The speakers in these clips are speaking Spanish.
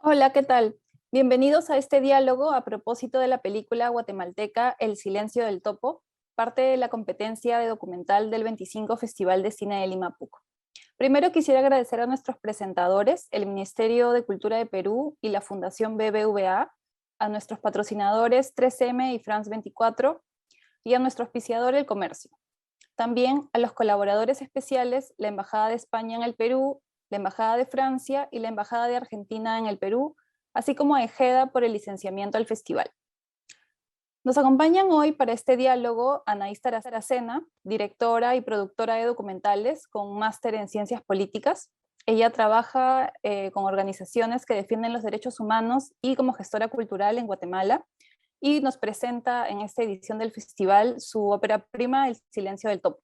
Hola, ¿qué tal? Bienvenidos a este diálogo a propósito de la película guatemalteca El silencio del topo, parte de la competencia de documental del 25 Festival de Cine de Lima PUC. Primero quisiera agradecer a nuestros presentadores, el Ministerio de Cultura de Perú y la Fundación BBVA, a nuestros patrocinadores 3M y France 24 y a nuestro auspiciador El Comercio. También a los colaboradores especiales, la Embajada de España en el Perú, la Embajada de Francia y la Embajada de Argentina en el Perú, así como a EGEDA por el licenciamiento al festival. Nos acompañan hoy para este diálogo Anaís Taracena, directora y productora de documentales con máster en Ciencias Políticas. Ella trabaja con organizaciones que defienden los derechos humanos y como gestora cultural en Guatemala, y nos presenta en esta edición del festival su ópera prima, El silencio del topo.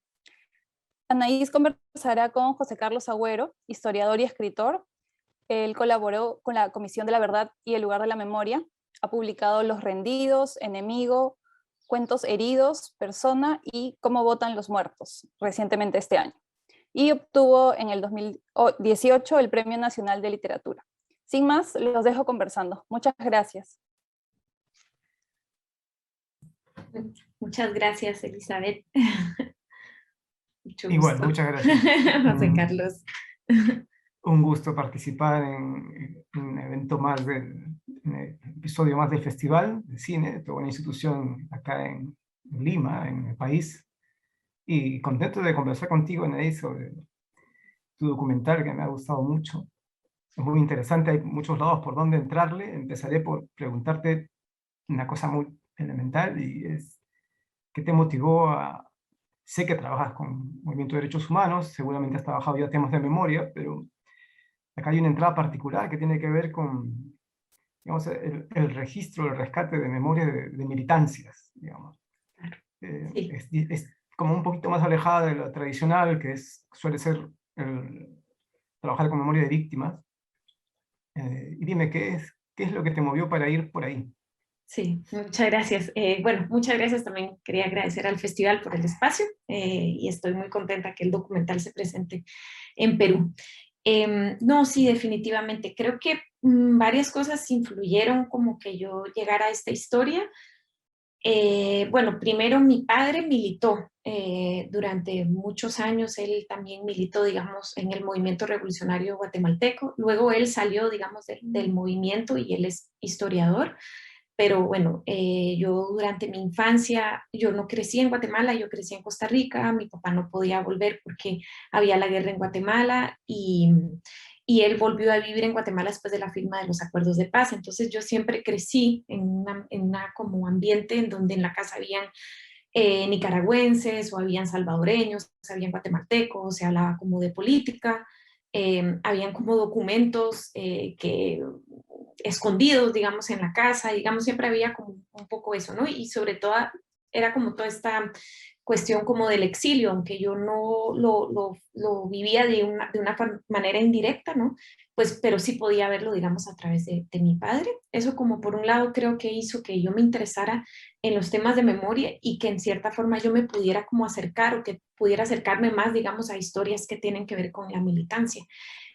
Anaís conversará con José Carlos Agüero, historiador y escritor. Él colaboró con la Comisión de la Verdad y el Lugar de la Memoria. Ha publicado Los Rendidos, Enemigo, Cuentos Heridos, Persona y Cómo votan los muertos, recientemente este año. Y obtuvo en el 2018 el Premio Nacional de Literatura. Sin más, los dejo conversando. Muchas gracias. Muchas gracias, Elizabeth. Mucho Igual, gusto. muchas gracias. José Carlos. Un gusto participar en un evento más en un episodio más del Festival de Cine, toda una institución acá en Lima, en el país. Y contento de conversar contigo, Anaís, sobre tu documental que me ha gustado mucho. Es muy interesante, hay muchos lados por donde entrarle. Empezaré por preguntarte una cosa muy elemental y es, ¿qué te motivó a... Sé que trabajas con Movimiento de Derechos Humanos, seguramente has trabajado ya temas de memoria, pero acá hay una entrada particular que tiene que ver con, digamos, el registro, el rescate de memoria de militancias, digamos. Sí. Es como un poquito más alejada de lo tradicional, que suele ser trabajar con memoria de víctimas. Y dime, ¿qué es lo que te movió para ir por ahí? Sí, muchas gracias. Bueno, muchas gracias. También quería agradecer al festival por el espacio y estoy muy contenta que el documental se presente en Perú. No, sí, definitivamente. Creo que varias cosas influyeron como que yo llegara a esta historia. Bueno, primero mi padre militó durante muchos años, él también militó, digamos, en el movimiento revolucionario guatemalteco. Luego él salió, digamos, del movimiento y él es historiador. Pero bueno, yo durante mi infancia, yo no crecí en Guatemala, yo crecí en Costa Rica, mi papá no podía volver porque había la guerra en Guatemala y él volvió a vivir en Guatemala después de la firma de los acuerdos de paz. Entonces yo siempre crecí en una como ambiente en donde en la casa habían nicaragüenses o habían salvadoreños, habían guatemaltecos, se hablaba como de política, habían como documentos que escondidos, digamos, en la casa, digamos, siempre había como un poco eso, ¿no? Y sobre todo era como toda esta cuestión como del exilio, aunque yo no lo vivía de una manera indirecta, ¿no? Pues, pero sí podía verlo, digamos, a través de mi padre. Eso como por un lado creo que hizo que yo me interesara en los temas de memoria y que en cierta forma yo me pudiera como acercar o que pudiera acercarme más, digamos, a historias que tienen que ver con la militancia.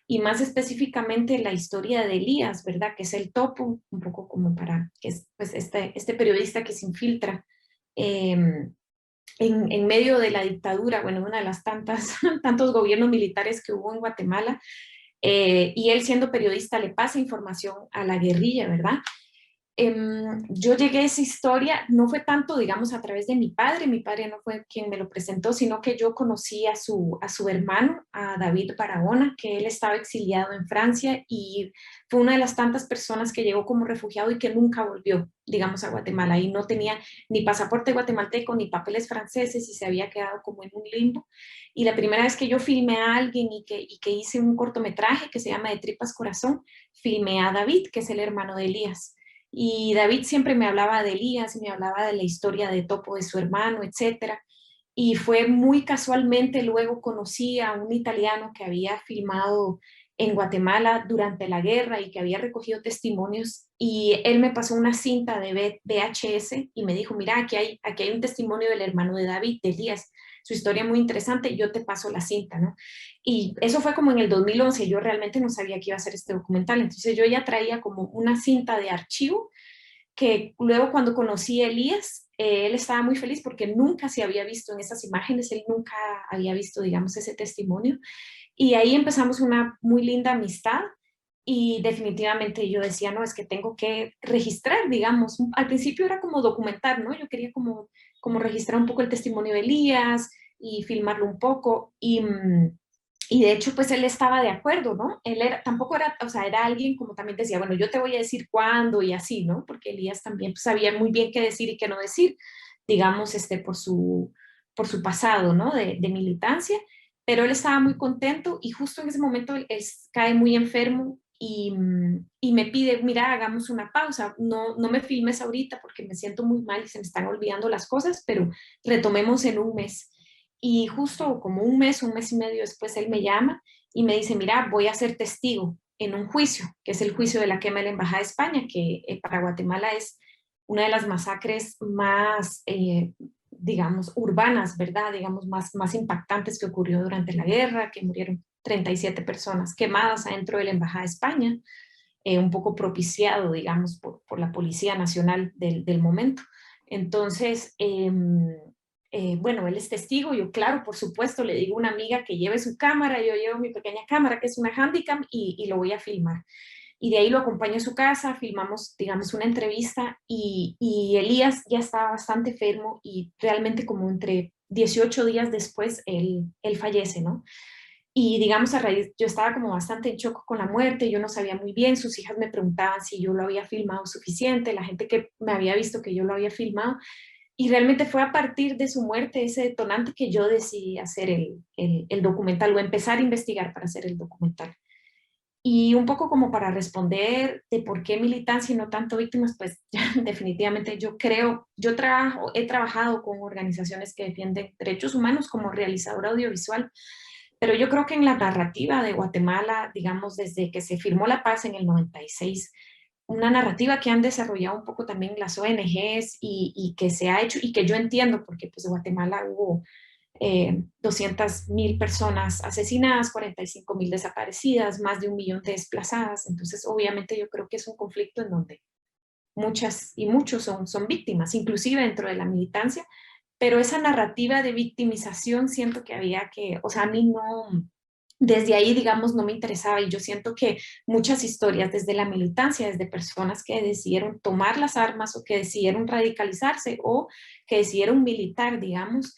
Y más específicamente la historia de Elías, ¿verdad? Que es el topo, un poco como para, que es pues este periodista que se infiltra en medio de la dictadura, bueno, una de las tantos gobiernos militares que hubo en Guatemala, y él siendo periodista le pasa información a la guerrilla, ¿verdad? Yo llegué a esa historia, no fue tanto, digamos, a través de mi padre no fue quien me lo presentó, sino que yo conocí a su hermano, a David Barahona, que él estaba exiliado en Francia y fue una de las tantas personas que llegó como refugiado y que nunca volvió, digamos, a Guatemala y no tenía ni pasaporte guatemalteco ni papeles franceses y se había quedado como en un limbo. Y la primera vez que yo filmé a alguien y que hice un cortometraje que se llama De Tripas Corazón, filmé a David, que es el hermano de Elías. Y David siempre me hablaba de Elías, me hablaba de la historia de Topo, de su hermano, etcétera. Y fue muy casualmente, luego conocí a un italiano que había filmado en Guatemala durante la guerra y que había recogido testimonios, y él me pasó una cinta de VHS y me dijo, mira, aquí hay un testimonio del hermano de David, de Elías, su historia es muy interesante, yo te paso la cinta, ¿no? Y eso fue como en el 2011, yo realmente no sabía que iba a hacer este documental, entonces yo ya traía como una cinta de archivo, que luego cuando conocí a Elías, él estaba muy feliz porque nunca se había visto en esas imágenes, él nunca había visto, digamos, ese testimonio. Y ahí empezamos una muy linda amistad y definitivamente yo decía, no, es que tengo que registrar, digamos, al principio era como documentar, ¿no? Yo quería como registrar un poco el testimonio de Elías y filmarlo un poco y de hecho, pues él estaba de acuerdo, ¿no? Él era, tampoco era, o sea, era alguien como también decía, bueno, yo te voy a decir cuándo y así, ¿no? Porque Elías también pues, sabía muy bien qué decir y qué no decir, digamos, por su pasado, ¿no? De militancia, pero él estaba muy contento y justo en ese momento él cae muy enfermo y me pide, mira, hagamos una pausa, no me filmes ahorita porque me siento muy mal y se me están olvidando las cosas, pero retomemos en un mes. Y justo como un mes y medio después, él me llama y me dice, mira, voy a ser testigo en un juicio, que es el juicio de la quema de la Embajada de España, que para Guatemala es una de las masacres más, digamos, urbanas, ¿verdad? Digamos, más impactantes que ocurrió durante la guerra, que murieron 37 personas quemadas adentro de la Embajada de España, un poco propiciado, digamos, por la Policía Nacional del momento. Entonces, bueno, él es testigo, yo claro, por supuesto, le digo a una amiga que lleve su cámara, yo llevo mi pequeña cámara, que es una Handycam, y lo voy a filmar. Y de ahí lo acompaño a su casa, filmamos, digamos, una entrevista, y Elías ya estaba bastante enfermo, y realmente como entre 18 días después, él fallece, ¿no? Y digamos, a raíz, yo estaba como bastante en shock con la muerte, yo no sabía muy bien, sus hijas me preguntaban si yo lo había filmado suficiente, la gente que me había visto que yo lo había filmado, y realmente fue a partir de su muerte, ese detonante, que yo decidí hacer el documental o empezar a investigar para hacer el documental. Y un poco como para responder de por qué militancia y no tanto víctimas, pues definitivamente yo creo, he trabajado con organizaciones que defienden derechos humanos como realizadora audiovisual, pero yo creo que en la narrativa de Guatemala, digamos, desde que se firmó la paz en el 96, una narrativa que han desarrollado un poco también las ONGs y que se ha hecho, y que yo entiendo, porque pues en Guatemala hubo 200.000 personas asesinadas, 45.000 desaparecidas, más de 1 millón de desplazadas, entonces obviamente yo creo que es un conflicto en donde muchas y muchos son víctimas, inclusive dentro de la militancia, pero esa narrativa de victimización siento que había que, o sea, a mí no, desde ahí, digamos, no me interesaba, y yo siento que muchas historias desde la militancia, desde personas que decidieron tomar las armas o que decidieron radicalizarse o que decidieron militar, digamos,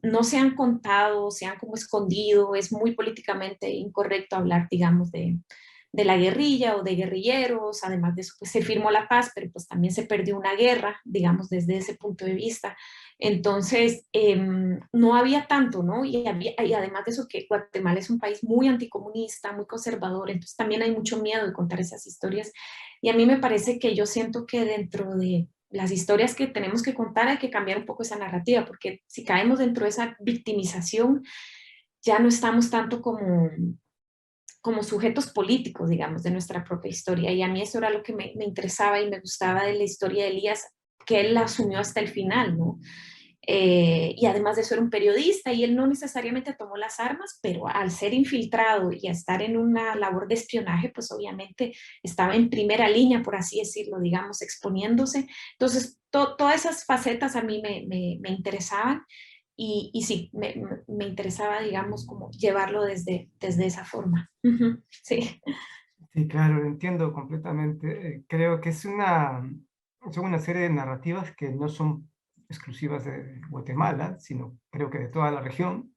no se han contado, se han como escondido, es muy políticamente incorrecto hablar, digamos, de la guerrilla o de guerrilleros, además de eso, pues se firmó la paz, pero pues también se perdió una guerra, digamos, desde ese punto de vista. Entonces, no había tanto, ¿no? Y además de eso, que Guatemala es un país muy anticomunista, muy conservador, entonces también hay mucho miedo de contar esas historias. Y a mí me parece que yo siento que dentro de las historias que tenemos que contar hay que cambiar un poco esa narrativa, porque si caemos dentro de esa victimización, ya no estamos tanto como sujetos políticos, digamos, de nuestra propia historia. Y a mí eso era lo que me interesaba y me gustaba de la historia de Elías, que él la asumió hasta el final, ¿no? Y además de eso era un periodista y él no necesariamente tomó las armas, pero al ser infiltrado y a estar en una labor de espionaje, pues obviamente estaba en primera línea, por así decirlo, digamos, exponiéndose. Entonces, todas esas facetas a mí me interesaban y sí, me interesaba, digamos, como llevarlo desde esa forma. Sí. Sí, claro, entiendo completamente. Creo que son una serie de narrativas que no son exclusivas de Guatemala, sino creo que de toda la región,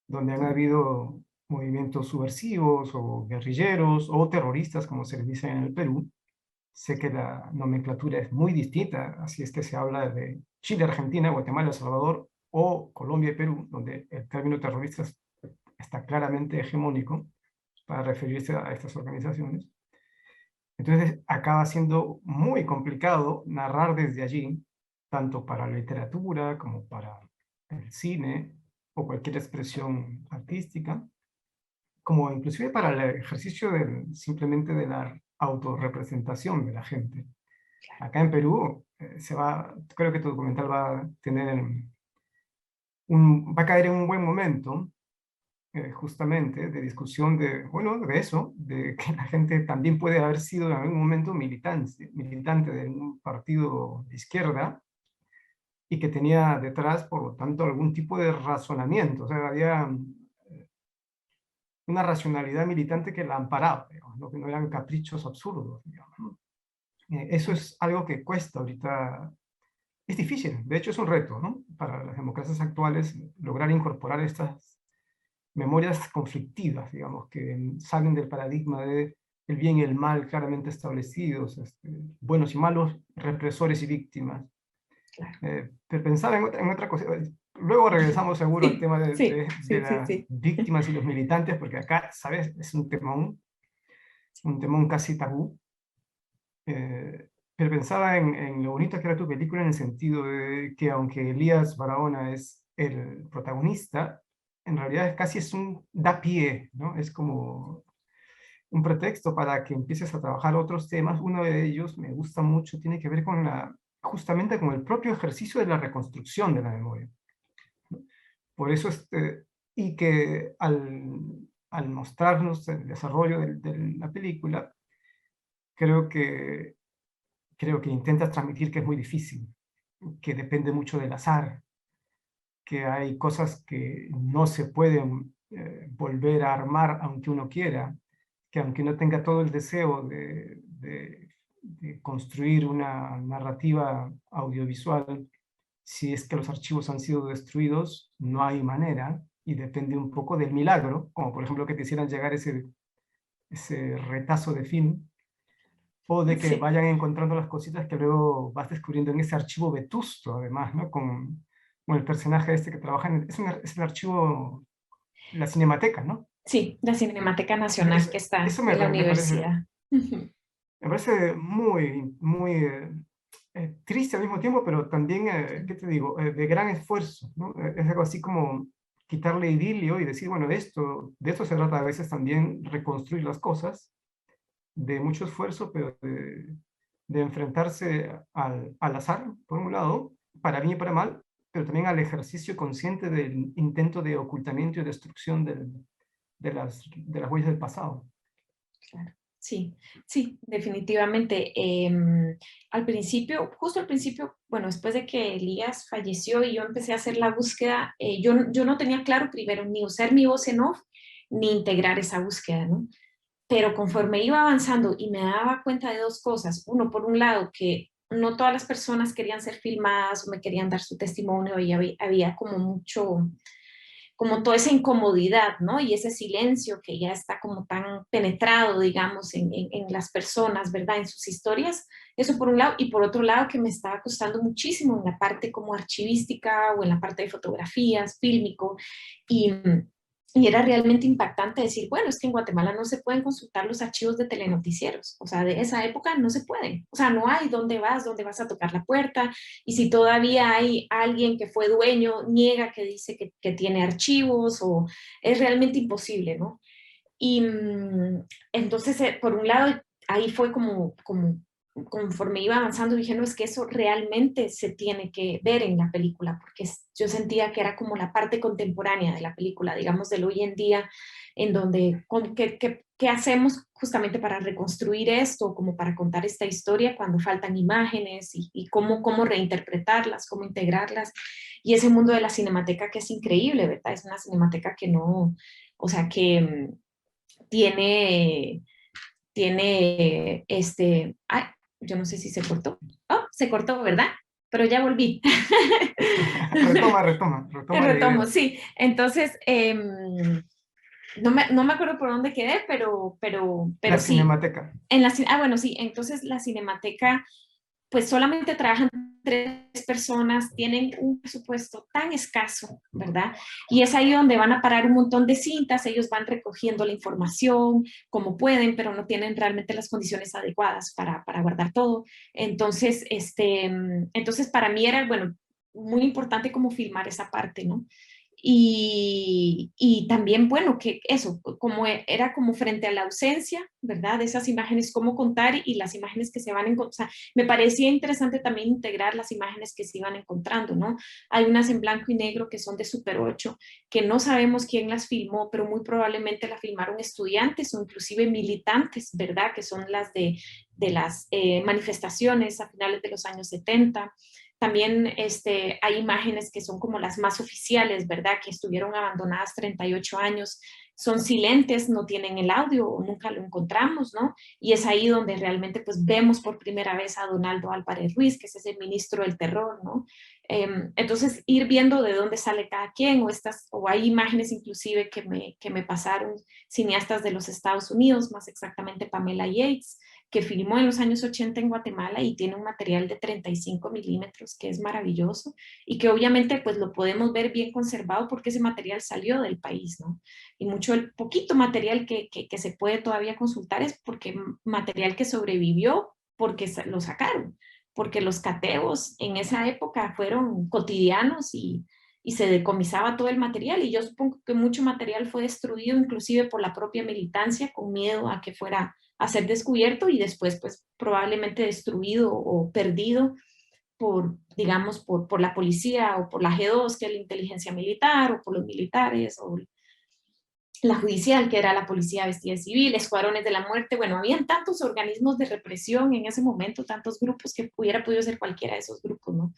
donde han habido movimientos subversivos o guerrilleros o terroristas, como se les dice en el Perú. Sé que la nomenclatura es muy distinta, así es que se habla de Chile, Argentina, Guatemala, El Salvador o Colombia y Perú, donde el término terrorista está claramente hegemónico para referirse a estas organizaciones. Entonces acaba siendo muy complicado narrar desde allí, tanto para la literatura como para el cine o cualquier expresión artística, como inclusive para el ejercicio simplemente de la autorrepresentación de la gente. Acá en Perú creo que tu documental va a tener va a caer en un buen momento, justamente, de discusión bueno, de eso, de que la gente también puede haber sido en algún momento militante de un partido de izquierda, y que tenía detrás, por lo tanto, algún tipo de razonamiento. O sea, había una racionalidad militante que la amparaba, digamos, ¿no? Que no eran caprichos absurdos, digamos, ¿no? Eso es algo que cuesta ahorita, es difícil, de hecho es un reto, ¿no? Para las democracias actuales, lograr incorporar estas memorias conflictivas, digamos, que salen del paradigma de el bien y el mal claramente establecidos, buenos y malos, represores y víctimas. Claro. Pero pensaba en otra cosa. Luego regresamos seguro al tema Sí, de sí, sí, las sí. víctimas y los militantes, porque acá, ¿sabes? Es un temón casi tabú. Pero pensaba en lo bonito que era tu película, en el sentido de que aunque Elías Barahona es el protagonista, en realidad casi da pie, ¿no? Es como un pretexto para que empieces a trabajar otros temas. Uno de ellos me gusta mucho, tiene que ver justamente con el propio ejercicio de la reconstrucción de la memoria. Por eso, y que al mostrarnos el desarrollo de la película, creo que, creo que intentas transmitir que es muy difícil, que depende mucho del azar, que hay cosas que no se pueden volver a armar aunque uno quiera, que aunque no tenga todo el deseo de construir una narrativa audiovisual, si es que los archivos han sido destruidos, no hay manera, y depende un poco del milagro, como por ejemplo que te hicieran llegar ese retazo de film, o de que Sí. vayan encontrando las cositas que luego vas descubriendo en ese archivo vetusto, además, ¿no? Con el personaje este que trabaja es el archivo, la Cinemateca, ¿no? Sí, la Cinemateca Nacional que está Eso de la universidad. me parece muy, muy triste al mismo tiempo, pero también, ¿qué te digo?, de gran esfuerzo, ¿no? Es algo así como quitarle idilio y decir, bueno, de esto se trata a veces también, reconstruir las cosas, de mucho esfuerzo, pero de enfrentarse al azar, por un lado, para bien y para mal, pero también al ejercicio consciente del intento de ocultamiento y destrucción de las huellas del pasado. Claro. Sí, sí, definitivamente. Al principio, justo al principio, bueno, después de que Elías falleció y yo empecé a hacer la búsqueda, yo no tenía claro primero ni usar mi voz en off, ni integrar esa búsqueda, ¿no? Pero conforme iba avanzando y me daba cuenta de dos cosas. Uno, por un lado, que no todas las personas querían ser filmadas o me querían dar su testimonio y había como mucho, como toda esa incomodidad, ¿no? Y ese silencio que ya está como tan penetrado, digamos, en las personas, ¿verdad? En sus historias. Eso por un lado. Y por otro lado, que me estaba costando muchísimo en la parte como archivística o en la parte de fotografías, fílmico. Y era realmente impactante decir, bueno, es que en Guatemala no se pueden consultar los archivos de telenoticieros, o sea, de esa época no se pueden, o sea, no hay dónde vas a tocar la puerta, y si todavía hay alguien que fue dueño, niega que dice que tiene archivos, o es realmente imposible, ¿no? Y entonces, por un lado, ahí fue como conforme iba avanzando, dije, no, es que eso realmente se tiene que ver en la película, porque yo sentía que era como la parte contemporánea de la película, digamos, del hoy en día, en donde, ¿qué hacemos justamente para reconstruir esto, como para contar esta historia cuando faltan imágenes y cómo reinterpretarlas, cómo integrarlas? Y ese mundo de la cinemateca que es increíble, ¿verdad? Es una cinemateca que no, o sea, que tiene, ay, yo no sé si se cortó. Oh, se cortó, ¿verdad? Pero ya volví. Retoma la Retomo, idea. sí. Entonces, no me acuerdo por dónde quedé, La pero sí. Cinemateca. Bueno, sí, entonces la Cinemateca pues solamente trabajan 3 personas, tienen un presupuesto tan escaso, ¿verdad? Y es ahí donde van a parar un montón de cintas, ellos van recogiendo la información como pueden, pero no tienen realmente las condiciones adecuadas para guardar todo. Entonces, entonces para mí era, bueno, muy importante como filmar esa parte, ¿no? Y también, bueno, que eso, como era como frente a la ausencia, ¿verdad? Esas imágenes, cómo contar y las imágenes que se van a encontrar. O sea, me parecía interesante también integrar las imágenes que se iban encontrando, ¿no? Hay unas en blanco y negro que son de Super 8, que no sabemos quién las filmó, pero muy probablemente la filmaron estudiantes o inclusive militantes, ¿verdad? Que son las de las manifestaciones a finales de los años 70. También hay imágenes que son como las más oficiales, ¿verdad? Que estuvieron abandonadas 38 años, son silentes, no tienen el audio o nunca lo encontramos, ¿no? Y es ahí donde realmente pues vemos por primera vez a Donaldo Álvarez Ruiz, que es ese ministro del terror, ¿no? Entonces ir viendo de dónde sale cada quien o hay imágenes inclusive que me pasaron cineastas de los Estados Unidos, más exactamente Pamela Yates, que filmó en los años 80 en Guatemala y tiene un material de 35 milímetros que es maravilloso y que obviamente pues lo podemos ver bien conservado porque ese material salió del país, ¿no? Y mucho, el poquito material que se puede todavía consultar es porque material que sobrevivió porque lo sacaron, porque los cateos en esa época fueron cotidianos y se decomisaba todo el material y yo supongo que mucho material fue destruido inclusive por la propia militancia con miedo a que fuera a ser descubierto y después pues probablemente destruido o perdido por, digamos, por la policía o por la G2, que es la inteligencia militar, o por los militares, o la judicial, que era la policía vestida de civil, escuadrones de la muerte. Bueno, habían tantos organismos de represión en ese momento, tantos grupos que hubiera podido ser cualquiera de esos grupos, ¿no?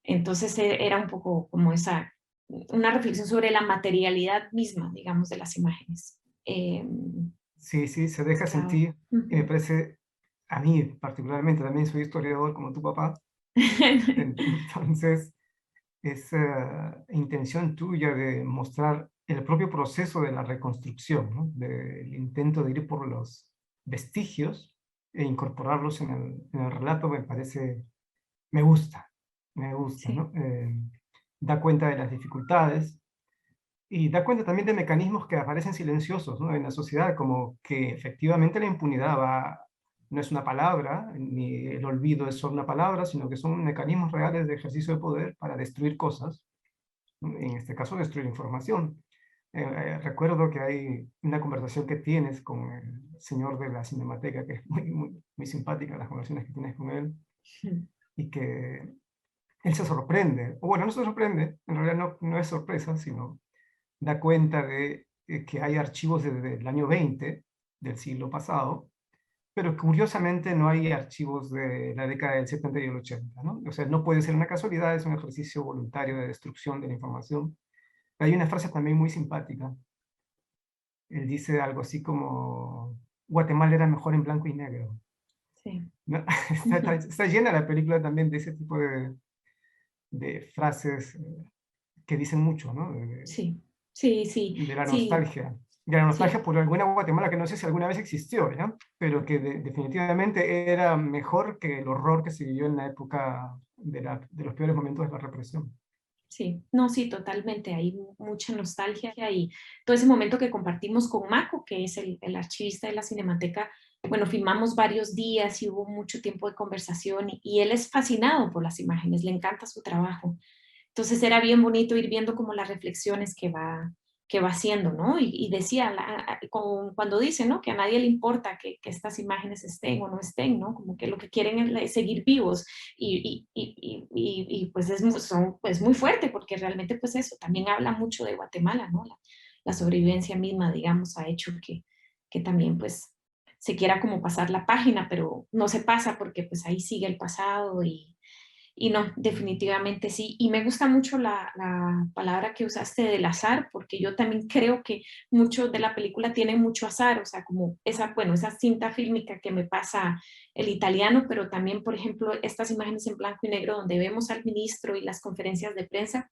Entonces era un poco como una reflexión sobre la materialidad misma, digamos, de las imágenes. Sí, sí, se deja sentir, y me parece, a mí particularmente, también soy historiador como tu papá, entonces esa intención tuya de mostrar el propio proceso de la reconstrucción, ¿no? Del intento de ir por los vestigios e incorporarlos en el relato, me parece, me gusta, Sí. ¿no? Da cuenta de las dificultades y da cuenta también de mecanismos que aparecen silenciosos, ¿no? En la sociedad, como que efectivamente la impunidad no es una palabra, ni el olvido es solo una palabra, sino que son mecanismos reales de ejercicio de poder para destruir cosas, ¿no? En este caso destruir información. Recuerdo que hay una conversación que tienes con el señor de la Cinemateca, que es muy simpática las conversaciones que tienes con él, y que él se sorprende, o bueno, no se sorprende, en realidad no es sorpresa, sino da cuenta de que hay archivos desde el año 20 del siglo pasado, pero curiosamente no hay archivos de la década del 70 y el 80, ¿no? O sea, no puede ser una casualidad, es un ejercicio voluntario de destrucción de la información. Hay una frase también muy simpática. Él dice algo así como, Guatemala era mejor en blanco y negro. Sí. ¿No? Está llena la película también de ese tipo de frases que dicen mucho, ¿no? Sí, sí, sí, De la sí, nostalgia. De la nostalgia sí. por alguna Guatemala que no sé si alguna vez existió, ¿ya? Pero que definitivamente era mejor que el horror que se vivió en la época de los peores momentos de la represión. Sí, no, sí, totalmente. Hay mucha nostalgia y todo ese momento que compartimos con Mako, que es el archivista de la Cinemateca. Bueno, filmamos varios días y hubo mucho tiempo de conversación y él es fascinado por las imágenes, le encanta su trabajo. Entonces era bien bonito ir viendo como las reflexiones que va haciendo, ¿no? Y decía, cuando dice, ¿no? Que a nadie le importa que estas imágenes estén o no estén, ¿no? Como que lo que quieren es seguir vivos y pues son pues muy fuerte porque realmente pues eso también habla mucho de Guatemala, ¿no? La sobrevivencia misma, digamos, ha hecho que también pues se quiera como pasar la página, pero no se pasa porque pues ahí sigue el pasado y no, definitivamente sí. Y me gusta mucho la palabra que usaste del azar, porque yo también creo que mucho de la película tiene mucho azar, o sea, como esa, bueno, esa cinta fílmica que me pasa el italiano, pero también, por ejemplo, estas imágenes en blanco y negro donde vemos al ministro y las conferencias de prensa,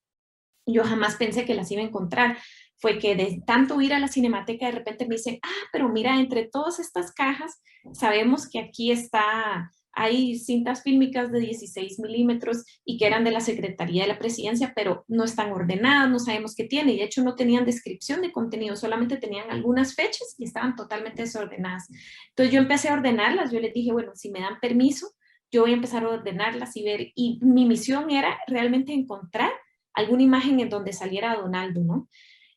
yo jamás pensé que las iba a encontrar. Fue que de tanto ir a la cinemateca de repente me dicen, pero mira, entre todas estas cajas sabemos que aquí hay cintas fílmicas de 16 milímetros y que eran de la Secretaría de la Presidencia, pero no están ordenadas, no sabemos qué tiene y de hecho no tenían descripción de contenido, solamente tenían algunas fechas y estaban totalmente desordenadas. Entonces yo empecé a ordenarlas, yo les dije, bueno, si me dan permiso, yo voy a empezar a ordenarlas y ver, y mi misión era realmente encontrar alguna imagen en donde saliera Donaldo, ¿no?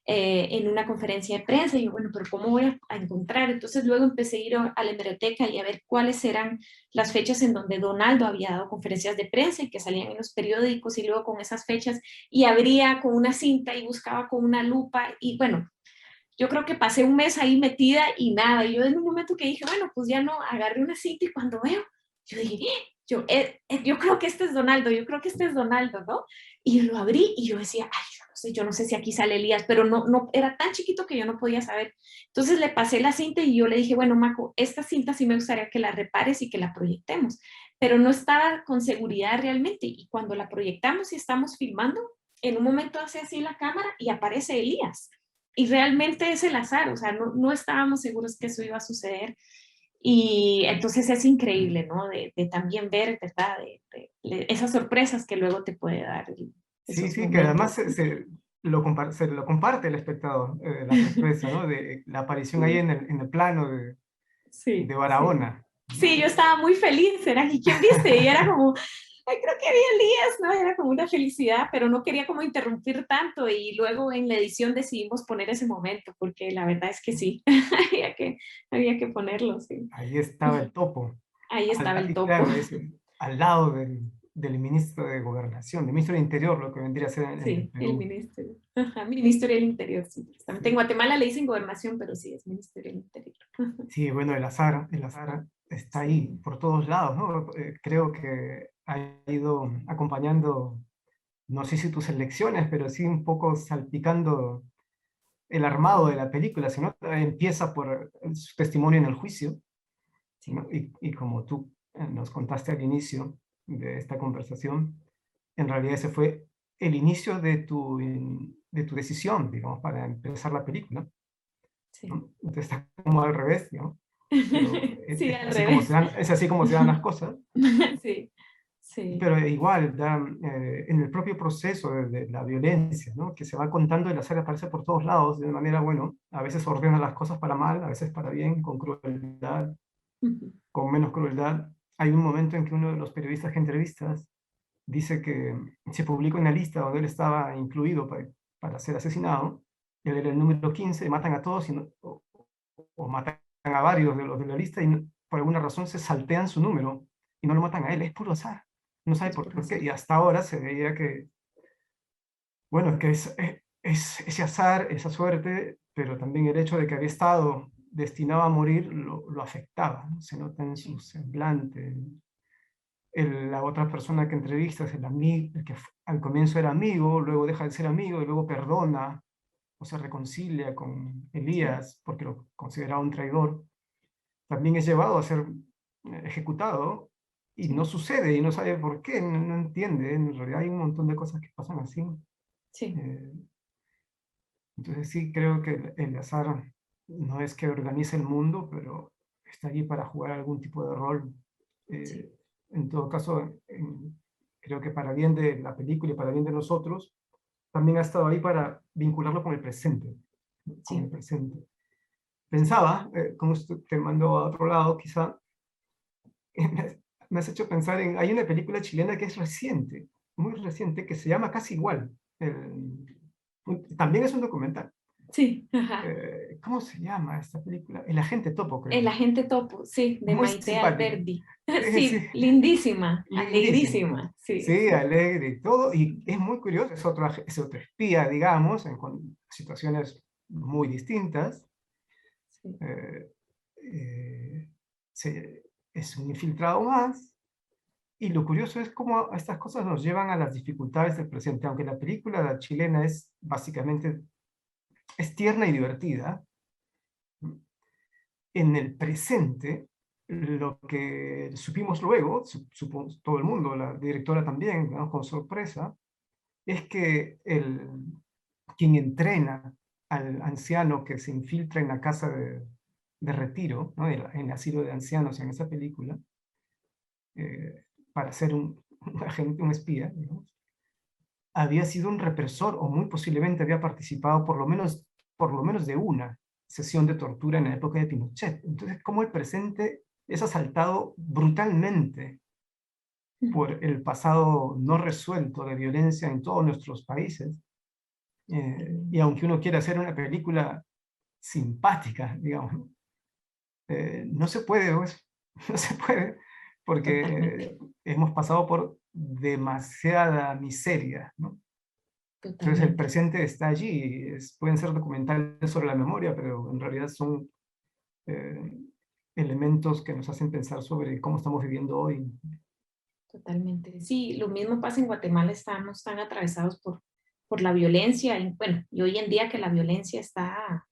En una conferencia de prensa, y yo, bueno, pero ¿cómo voy a encontrar? Entonces luego empecé a ir a la hemeroteca y a ver cuáles eran las fechas en donde Donaldo había dado conferencias de prensa y que salían en los periódicos, y luego con esas fechas, y abría con una cinta y buscaba con una lupa, y bueno, yo creo que pasé un mes ahí metida y nada, y yo en un momento que dije, bueno, pues ya no, agarré una cinta y cuando veo, yo dije, yo creo que este es Donaldo, yo creo que este es Donaldo, ¿no? Y lo abrí y yo decía, ay, yo no sé si aquí sale Elías, pero no, era tan chiquito que yo no podía saber. Entonces le pasé la cinta y yo le dije, bueno, Maco, esta cinta sí me gustaría que la repares y que la proyectemos, pero no estaba con seguridad realmente, y cuando la proyectamos y estamos filmando, en un momento hace así la cámara y aparece Elías. Y realmente es el azar, o sea, no estábamos seguros que eso iba a suceder. Y entonces es increíble, ¿no? De también ver, ¿verdad? De esas sorpresas que luego te puede dar Sí, esos sí, que además momentos. se lo comparte el espectador, la sorpresa, ¿no? De la aparición ahí Sí, en el plano de sí, sí. Barahona, Sí, ¿no? yo estaba muy feliz, era, ¿y quién viste? Y era como, ay, creo que había Elías, ¿no? Era como una felicidad, pero no quería como interrumpir tanto, y luego en la edición decidimos poner ese momento, porque la verdad es que sí, había que ponerlo, sí. Ahí estaba el topo. Ahí estaba el Y topo. claro, al lado del ministro de Gobernación, del ministro del Interior, lo que vendría a ser en el Sí, el Perú. ministerio. Ajá, Ministerio del Interior, sí. Justamente. En Sí, Guatemala le dicen gobernación, pero sí, es Ministerio del Interior. sí, bueno, el azar está ahí Sí, por todos lados, ¿no? Creo que ha ido acompañando, no sé si tus elecciones, pero sí un poco salpicando el armado de la película, si no, empieza por su testimonio en el juicio, sí, ¿no? Y como tú nos contaste al inicio de esta conversación, en realidad ese fue el inicio de tu decisión, digamos, para empezar la película, sí. ¿no? Entonces está como al revés, digamos, pero Sí, al así como revés. es así como se dan las cosas, Sí, sí, pero igual en el propio proceso de la violencia, ¿no? Que se va contando y la serie aparece por todos lados de manera, bueno, a veces ordena las cosas para mal, a veces para bien, con crueldad, con menos crueldad. Hay un momento en que uno de los periodistas que entrevistas dice que se publicó una lista donde él estaba incluido para ser asesinado, él era el número 15, matan a todos o matan a varios de los de la lista y por alguna razón se saltean su número y no lo matan a él, es puro azar, no sabe es por por qué, eso. y hasta ahora se veía que, bueno, que es ese azar, esa suerte, pero también el hecho de que había estado destinado a morir lo afectaba, ¿no? Se nota en su Sí, semblante, la otra persona que entrevistas, el amigo, el que al comienzo era amigo, luego deja de ser amigo y luego perdona o se reconcilia con sí, Elías porque lo consideraba un traidor, también es llevado a ser ejecutado y no sí, sucede y no sabe por qué, no entiende. En realidad hay un montón de cosas que pasan así. sí, Eh, entonces sí creo que el azar no es que organice el mundo, pero está allí para jugar algún tipo de rol. sí, Eh, en todo caso, creo que para bien de la película y para bien de nosotros, también ha estado ahí para vincularlo con el presente, ¿no? Con el sí, presente. sí. Pensaba, como esto te mando a otro lado, quizá, me has hecho pensar en, hay una película chilena que es reciente, muy reciente, que se llama casi igual. También es un documental. Sí, ajá. ¿Cómo se llama esta película? El agente Topo, El creo. agente topo, sí, de Muy Maite simpática. Alberdi. Sí, Sí, lindísima, lindísima. alegrísima. Sí, Sí, sí. alegre y todo. Y es muy curioso, es otro espía, digamos, con situaciones muy distintas. Sí, Eh, eh, es un infiltrado más. Y lo curioso es cómo estas cosas nos llevan a las dificultades del presente. Aunque la película chilena es básicamente es tierna y divertida, en el presente, lo que supimos luego, supo todo el mundo, la directora también, ¿no? Con sorpresa, es que quien entrena al anciano que se infiltra en la casa de retiro, ¿no? En el asilo de ancianos en esa película, para ser un agente, un espía, digamos, había sido un represor o muy posiblemente había participado por lo menos de una sesión de tortura en la época de Pinochet. Entonces, cómo el presente es asaltado brutalmente por el pasado no resuelto de violencia en todos nuestros países. Y aunque uno quiera hacer una película simpática, digamos, no se puede, pues, no se puede, porque hemos pasado por demasiada miseria, ¿no? Entonces el presente está allí, pueden ser documentales sobre la memoria, pero en realidad son elementos que nos hacen pensar sobre cómo estamos viviendo hoy. Totalmente. Sí, lo mismo pasa en Guatemala, estamos tan atravesados por la violencia, y, bueno, y hoy en día que la violencia está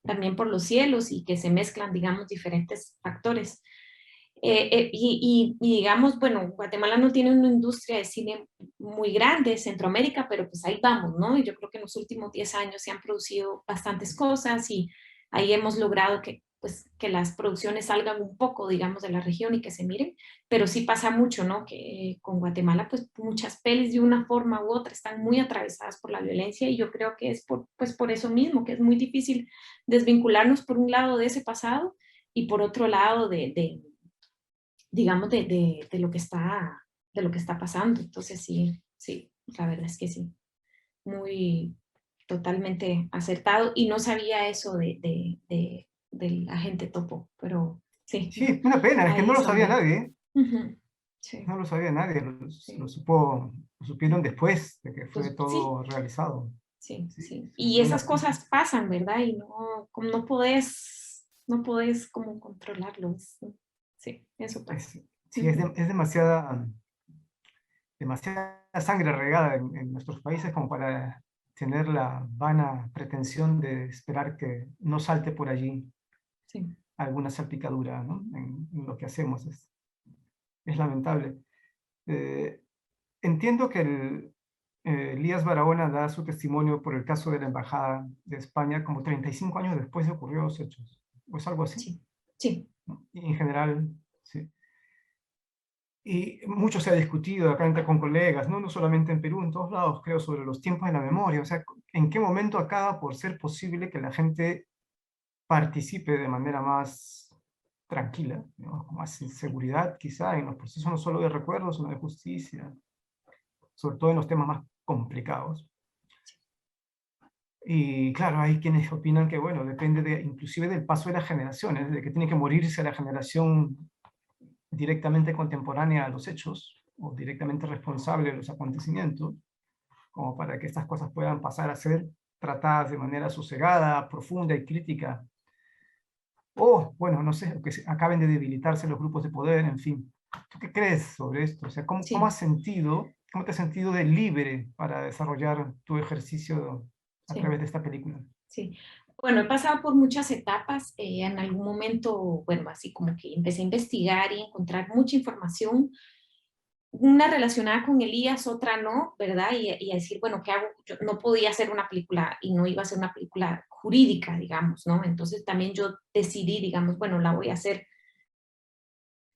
también por los cielos y que se mezclan, digamos, diferentes factores. Y digamos, bueno, Guatemala no tiene una industria de cine muy grande, Centroamérica, pero pues ahí vamos, ¿no? Y yo creo que en los últimos 10 años se han producido bastantes cosas y ahí hemos logrado que, pues, que las producciones salgan un poco, digamos, de la región y que se miren, pero sí pasa mucho, ¿no? Que con Guatemala, pues muchas pelis de una forma u otra están muy atravesadas por la violencia y yo creo que es pues, por eso mismo, que es muy difícil desvincularnos por un lado de ese pasado y por otro lado digamos, de lo que está pasando. Entonces, sí, sí, la verdad es que sí. Muy totalmente acertado. Y no sabía eso del agente topo, pero sí. Sí, una pena, es que Ahí no lo es sabía donde... nadie, ¿eh? Ujú, sí, No lo sabía nadie, sí. lo supieron después de que fue Pues sí, todo realizado. sí, Sí, sí. es una Y esas pena. cosas pasan, ¿verdad? Y no, como no podés como controlarlos. Sí, eso pasa. Sí, Ujú, es demasiada sangre regada en nuestros países como para tener la vana pretensión de esperar que no salte por allí sí, alguna salpicadura, ¿no? En lo que hacemos. Es lamentable. Eh, Entiendo que Elías Barahona da su testimonio por el caso de la Embajada de España como 35 años después de ocurrir los hechos. ¿O es algo así? sí, sí. ¿No? Y en general, sí. Y mucho se ha discutido acá entre con colegas, ¿no? No solamente en Perú, en todos lados, creo, sobre los tiempos de la memoria. O sea, ¿en qué momento acaba por ser posible que la gente participe de manera más tranquila, ¿no? Con más seguridad, quizá, en los procesos no solo de recuerdos, sino de justicia, sobre todo en los temas más complicados? Y claro, hay quienes opinan que, bueno, depende inclusive del paso de las generaciones, de que tiene que morirse la generación directamente contemporánea a los hechos o directamente responsable de los acontecimientos, como para que estas cosas puedan pasar a ser tratadas de manera sosegada, profunda y crítica. O, bueno, no sé, que acaben de debilitarse los grupos de poder, en fin. ¿Tú qué crees sobre esto? O sea, ¿cómo Sí, has sentido, cómo te has sentido de libre para desarrollar tu ejercicio a sí, través de esta película? sí. Bueno, he pasado por muchas etapas. En algún momento, bueno, así como que empecé a investigar y encontrar mucha información, una relacionada con Elías, otra no, ¿verdad? Y a decir, bueno, ¿qué hago? Yo no podía hacer una película y no iba a ser una película jurídica, digamos, ¿no? Entonces también yo decidí, digamos, bueno, la voy a hacer,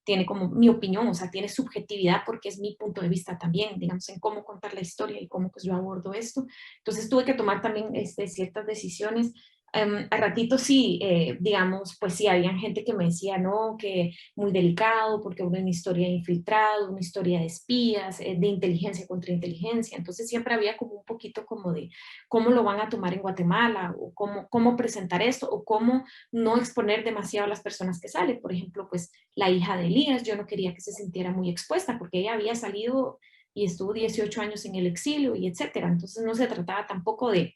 tiene como mi opinión, o sea, tiene subjetividad porque es mi punto de vista también, digamos, en cómo contar la historia y cómo pues yo abordo esto. Entonces tuve que tomar también ciertas decisiones. A ratito sí, digamos, pues sí, había gente que me decía, no, que muy delicado porque hubo una historia de infiltrado, una historia de espías, de inteligencia contra inteligencia. Entonces siempre había como un poquito como de cómo lo van a tomar en Guatemala o cómo presentar esto o cómo no exponer demasiado a las personas que salen. Por ejemplo, pues la hija de Elías, yo no quería que se sintiera muy expuesta porque ella había salido y estuvo 18 años en el exilio y etcétera. Entonces no se trataba tampoco de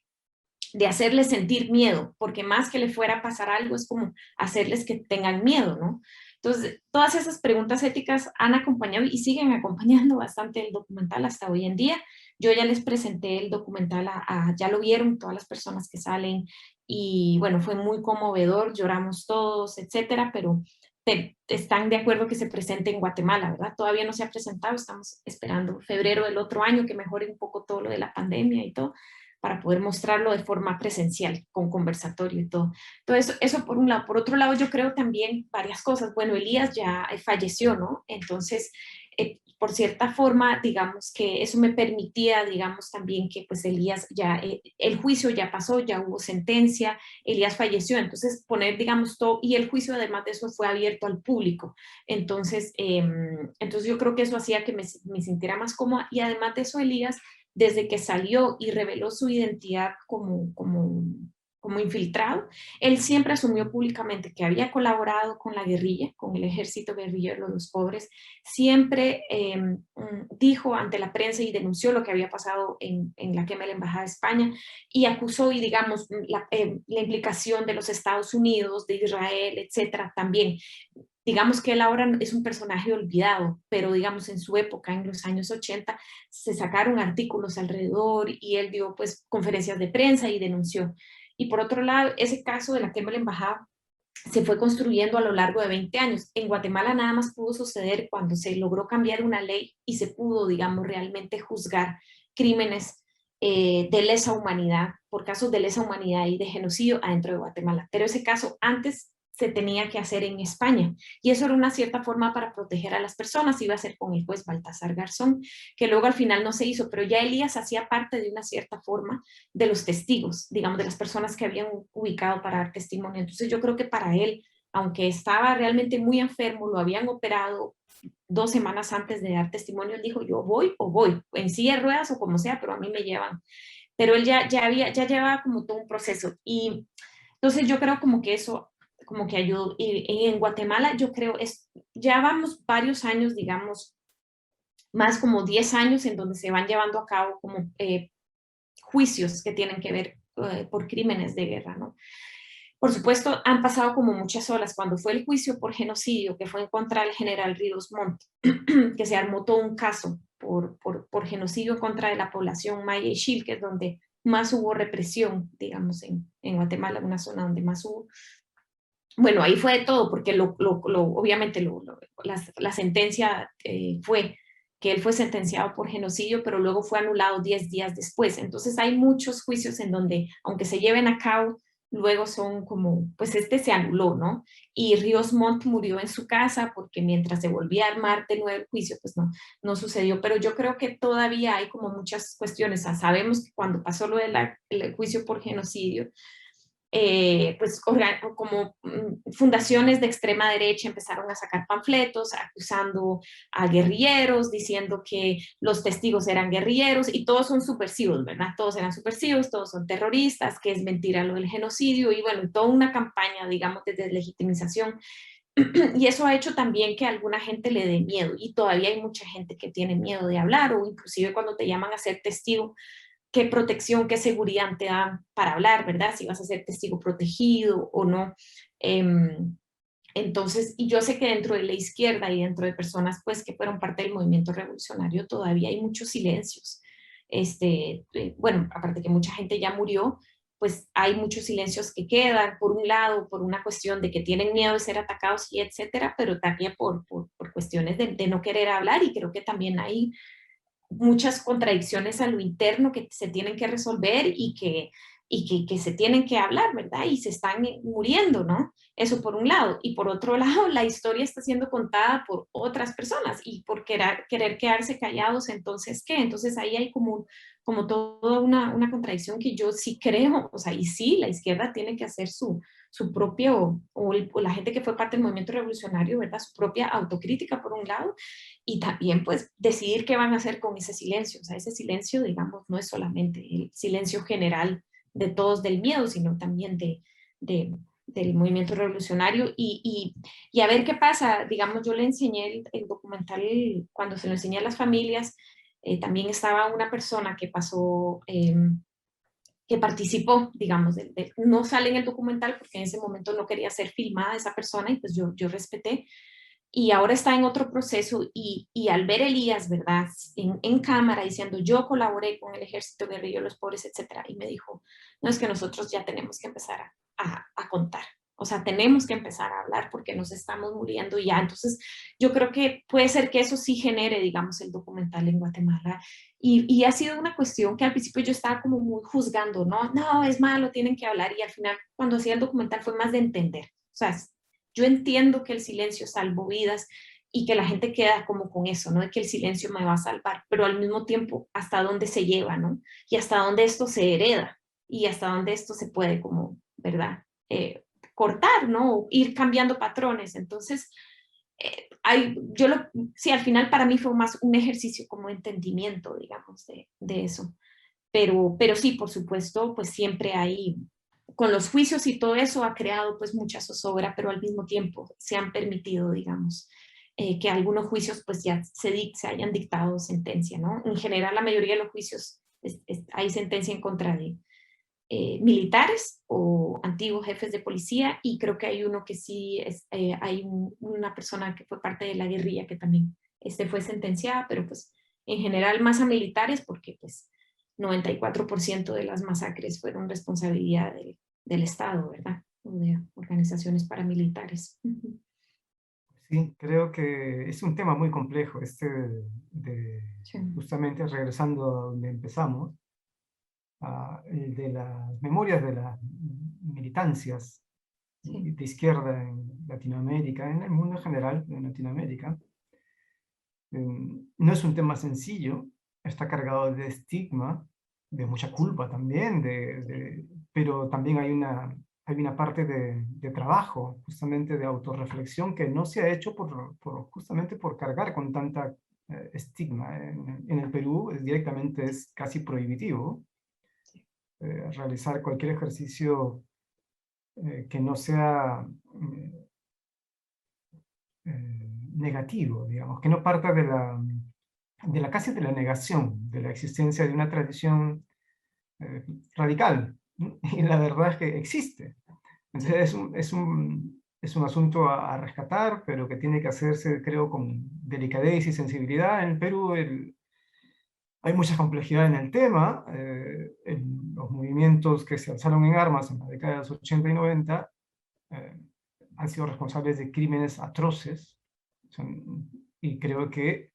hacerles sentir miedo, porque más que le fuera a pasar algo es como hacerles que tengan miedo, ¿no? Entonces, todas esas preguntas éticas han acompañado y siguen acompañando bastante el documental hasta hoy en día. Yo ya les presenté el documental, ya lo vieron todas las personas que salen y bueno, fue muy conmovedor, lloramos todos, etcétera, pero están de acuerdo que se presente en Guatemala, ¿verdad? Todavía no se ha presentado, estamos esperando febrero del otro año que mejore un poco todo lo de la pandemia y todo, para poder mostrarlo de forma presencial, con conversatorio y todo. Entonces, eso por un lado. Por otro lado, yo creo también varias cosas. Bueno, Elías ya falleció, ¿no? Entonces, por cierta forma, digamos que eso me permitía, digamos también que pues Elías ya, el juicio ya pasó, ya hubo sentencia, Elías falleció, entonces poner, digamos, todo, y el juicio además de eso fue abierto al público, entonces, entonces yo creo que eso hacía que me sintiera más cómoda, y además de eso Elías, desde que salió y reveló su identidad como infiltrado, él siempre asumió públicamente que había colaborado con la guerrilla, con el ejército guerrillero de los pobres, siempre dijo ante la prensa y denunció lo que había pasado en la quema de la Embajada de España y acusó, y digamos, la implicación de los Estados Unidos, de Israel, etcétera, también. Digamos que él ahora es un personaje olvidado, pero digamos en su época, en los años 80, se sacaron artículos alrededor y él dio pues conferencias de prensa y denunció. Y por otro lado, ese caso de la quema de la embajada se fue construyendo a lo largo de 20 años. En Guatemala nada más pudo suceder cuando se logró cambiar una ley y se pudo, digamos, realmente juzgar crímenes de lesa humanidad, por casos de lesa humanidad y de genocidio adentro de Guatemala. Pero ese caso antes se tenía que hacer en España y eso era una cierta forma para proteger a las personas, iba a ser con el juez Baltasar Garzón, que luego al final no se hizo, pero ya Elías hacía parte de una cierta forma de los testigos, digamos, de las personas que habían ubicado para dar testimonio. Entonces yo creo que para él, aunque estaba realmente muy enfermo, lo habían operado 2 semanas antes de dar testimonio, él dijo, yo voy o voy, en silla de ruedas o como sea, pero a mí me llevan. Pero él ya llevaba como todo un proceso y entonces yo creo como que eso como que ayudó. Y en Guatemala yo creo, ya vamos varios años, digamos, más como 10 años en donde se van llevando a cabo como juicios que tienen que ver por crímenes de guerra, ¿no? Por supuesto, han pasado como muchas olas. Cuando fue el juicio por genocidio, que fue en contra del general Ríos Montt, que se armó todo un caso por genocidio contra de la población maya y xil, que es donde más hubo represión, digamos, en Guatemala, una zona donde más hubo. Bueno, ahí fue de todo, porque obviamente la sentencia fue que él fue sentenciado por genocidio, pero luego fue anulado 10 días después. Entonces hay muchos juicios en donde, aunque se lleven a cabo, luego son como, pues este se anuló, ¿no? Y Ríos Montt murió en su casa porque mientras se volvía a armar de nuevo el juicio, pues no sucedió. Pero yo creo que todavía hay como muchas cuestiones. O sea, sabemos que cuando pasó lo del juicio por genocidio, pues como fundaciones de extrema derecha empezaron a sacar panfletos acusando a guerrilleros, diciendo que los testigos eran guerrilleros y todos son subversivos, ¿verdad? Todos eran subversivos, todos son terroristas, que es mentira lo del genocidio y bueno, toda una campaña, digamos, de deslegitimización. Y eso ha hecho también que a alguna gente le dé miedo y todavía hay mucha gente que tiene miedo de hablar o inclusive cuando te llaman a ser testigo, qué protección, qué seguridad te dan para hablar, ¿verdad? Si vas a ser testigo protegido o no. Entonces, y yo sé que dentro de la izquierda y dentro de personas pues que fueron parte del movimiento revolucionario todavía hay muchos silencios. Bueno, aparte que mucha gente ya murió, pues hay muchos silencios que quedan, por un lado, por una cuestión de que tienen miedo de ser atacados y etcétera, pero también por cuestiones de no querer hablar y creo que también hay muchas contradicciones a lo interno que se tienen que resolver y que se tienen que hablar, ¿verdad? Y se están muriendo, ¿no? Eso por un lado. Y por otro lado, la historia está siendo contada por otras personas y por querer quedarse callados, entonces, ¿qué? Entonces ahí hay como toda una contradicción que yo sí creo, o sea, y sí, la izquierda tiene que hacer su propio, o la gente que fue parte del movimiento revolucionario, ¿verdad? Su propia autocrítica por un lado, y también pues decidir qué van a hacer con ese silencio. O sea, ese silencio, digamos, no es solamente el silencio general de todos del miedo, sino también del movimiento revolucionario y a ver qué pasa. Digamos, yo le enseñé el documental, cuando se lo enseñé a las familias, también estaba una persona que pasó, que participó, digamos, no sale en el documental porque en ese momento no quería ser filmada esa persona y pues yo respeté, y ahora está en otro proceso y al ver a Elías, ¿verdad? En cámara diciendo, yo colaboré con el ejército guerrillero de los pobres, etcétera, y me dijo, no, es que nosotros ya tenemos que empezar a contar, o sea, tenemos que empezar a hablar porque nos estamos muriendo ya. Entonces, yo creo que puede ser que eso sí genere, digamos, el documental en Guatemala. Y ha sido una cuestión que al principio yo estaba como muy juzgando, no, es malo, tienen que hablar, y al final, cuando hacía el documental fue más de entender, o sea, yo entiendo que el silencio salvó vidas, y que la gente queda como con eso, ¿no? De que el silencio me va a salvar, pero al mismo tiempo, ¿hasta dónde se lleva, ¿no? Y hasta dónde esto se hereda, y hasta dónde esto se puede como, ¿verdad? Cortar, ¿no? Ir cambiando patrones. Entonces, sí, al final para mí fue más un ejercicio como entendimiento, digamos, de eso. Pero sí, por supuesto, pues siempre hay, con los juicios y todo eso ha creado pues mucha zozobra, pero al mismo tiempo se han permitido, digamos, que algunos juicios pues ya se hayan dictado sentencia, ¿no? En general, la mayoría de los juicios hay sentencia en contra de militares o antiguos jefes de policía, y creo que hay uno que sí, hay una persona que fue parte de la guerrilla que también fue sentenciada, pero pues en general más a militares, porque pues 94% de las masacres fueron responsabilidad del Estado, ¿verdad? O de organizaciones paramilitares. Sí, creo que es un tema muy complejo Sí. justamente regresando a donde empezamos, el de las memorias de las militancias Sí. de izquierda en Latinoamérica, en el mundo en general, en Latinoamérica. No es un tema sencillo, está cargado de estigma, de mucha culpa también, pero también hay una parte de trabajo, justamente de autorreflexión, que no se ha hecho justamente por cargar con tanta estigma. En el Perú directamente es casi prohibitivo realizar cualquier ejercicio que no sea negativo, digamos, que no parta casi de la negación de la existencia de una tradición radical, ¿no? Y la verdad es que existe. Entonces es un asunto a rescatar, pero que tiene que hacerse, creo, con delicadez y sensibilidad. En el Perú hay mucha complejidad en el tema. Los movimientos que se alzaron en armas en la década de los 80 y 90 han sido responsables de crímenes atroces, y creo que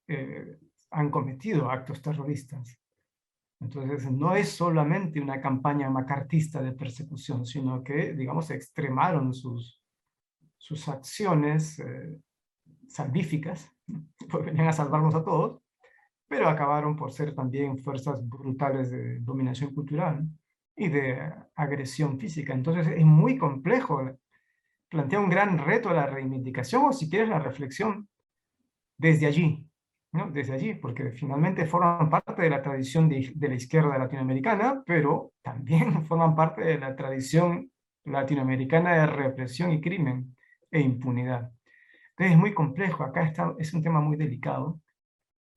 han cometido actos terroristas. Entonces, no es solamente una campaña macartista de persecución, sino que, digamos, extremaron sus acciones salvíficas, porque venían a salvarnos a todos, pero acabaron por ser también fuerzas brutales de dominación cultural y de agresión física. Entonces, es muy complejo, plantea un gran reto a la reivindicación, o si quieres, la reflexión desde allí, ¿no? Desde allí, porque finalmente forman parte de la tradición de la izquierda latinoamericana, pero también forman parte de la tradición latinoamericana de represión y crimen e impunidad. Entonces es muy complejo, es un tema muy delicado,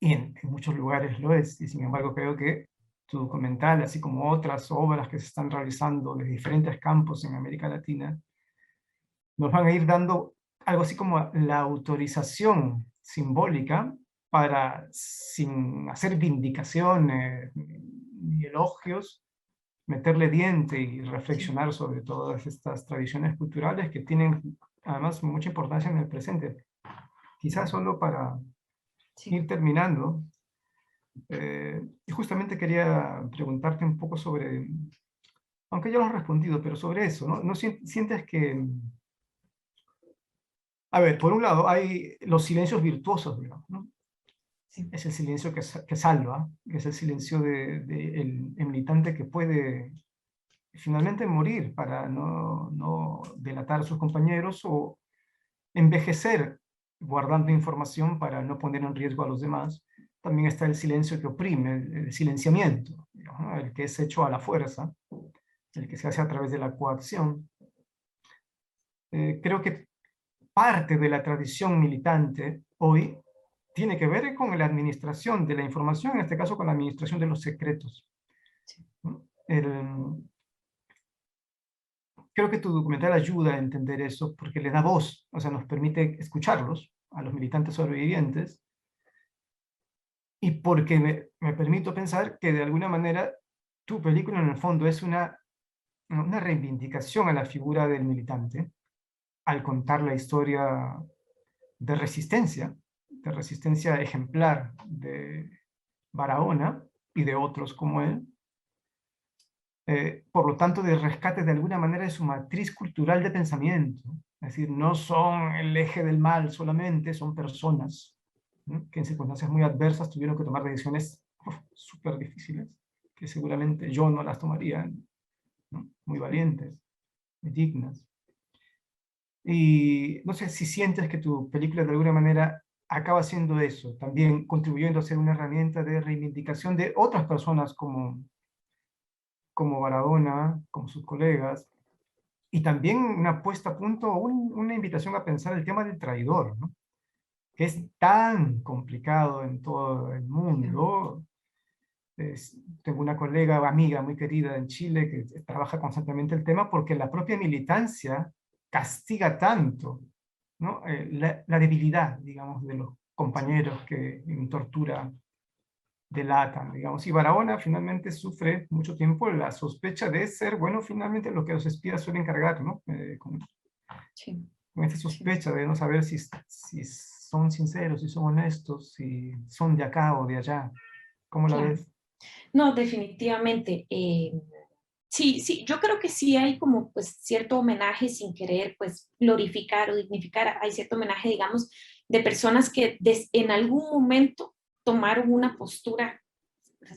y en muchos lugares lo es, y sin embargo creo que tu documental, así como otras obras que se están realizando de diferentes campos en América Latina, nos van a ir dando algo así como la autorización simbólica para, sin hacer vindicaciones ni elogios, meterle diente y Sí. reflexionar sobre todas estas tradiciones culturales que tienen además mucha importancia en el presente. Quizás solo para Sí. ir terminando, y justamente quería preguntarte un poco sobre, aunque ya lo has respondido, pero sobre eso, ¿no? ¿No sientes que a ver, por un lado hay los silencios virtuosos, digamos, ¿no? Sí. Es el silencio que salva, es el silencio el militante que puede finalmente morir para no delatar a sus compañeros, o envejecer guardando información para no poner en riesgo a los demás. También está el silencio que oprime, el silenciamiento, digamos, ¿no? El que es hecho a la fuerza, el que se hace a través de la coacción. Creo que parte de la tradición militante hoy tiene que ver con la administración de la información, en este caso con la administración de los secretos, ¿no? Creo que tu documental ayuda a entender eso porque le da voz, o sea, nos permite escucharlos, a los militantes sobrevivientes, y porque me permito pensar que de alguna manera tu película en el fondo es una reivindicación a la figura del militante al contar la historia de resistencia ejemplar de Barahona y de otros como él, por lo tanto, de rescate de alguna manera de su matriz cultural de pensamiento. Es decir, no son el eje del mal solamente, son personas, ¿no?, que en circunstancias muy adversas tuvieron que tomar decisiones súper difíciles, que seguramente yo no las tomaría, ¿no?, muy valientes, muy dignas. Y no sé si sientes que tu película de alguna manera acaba siendo eso, también contribuyendo a ser una herramienta de reivindicación de otras personas como Maradona, como sus colegas, y también una puesta a punto, una invitación a pensar el tema del traidor, ¿no?, que es tan complicado en todo el mundo. Tengo una colega, amiga muy querida en Chile que trabaja constantemente el tema porque la propia militancia castiga tanto, ¿no?, la debilidad, digamos, de los compañeros que en tortura delatan, digamos. Y Barahona finalmente sufre mucho tiempo la sospecha de ser, bueno, finalmente lo que los espías suelen cargar, ¿no? Sí, Con esta sí, sospecha de no saber si son sinceros, si son honestos, si son de acá o de allá. ¿Cómo la claro. ves? No, definitivamente. Sí, sí, yo creo que sí hay como pues cierto homenaje sin querer pues glorificar o dignificar, hay cierto homenaje, digamos, de personas que en algún momento tomaron una postura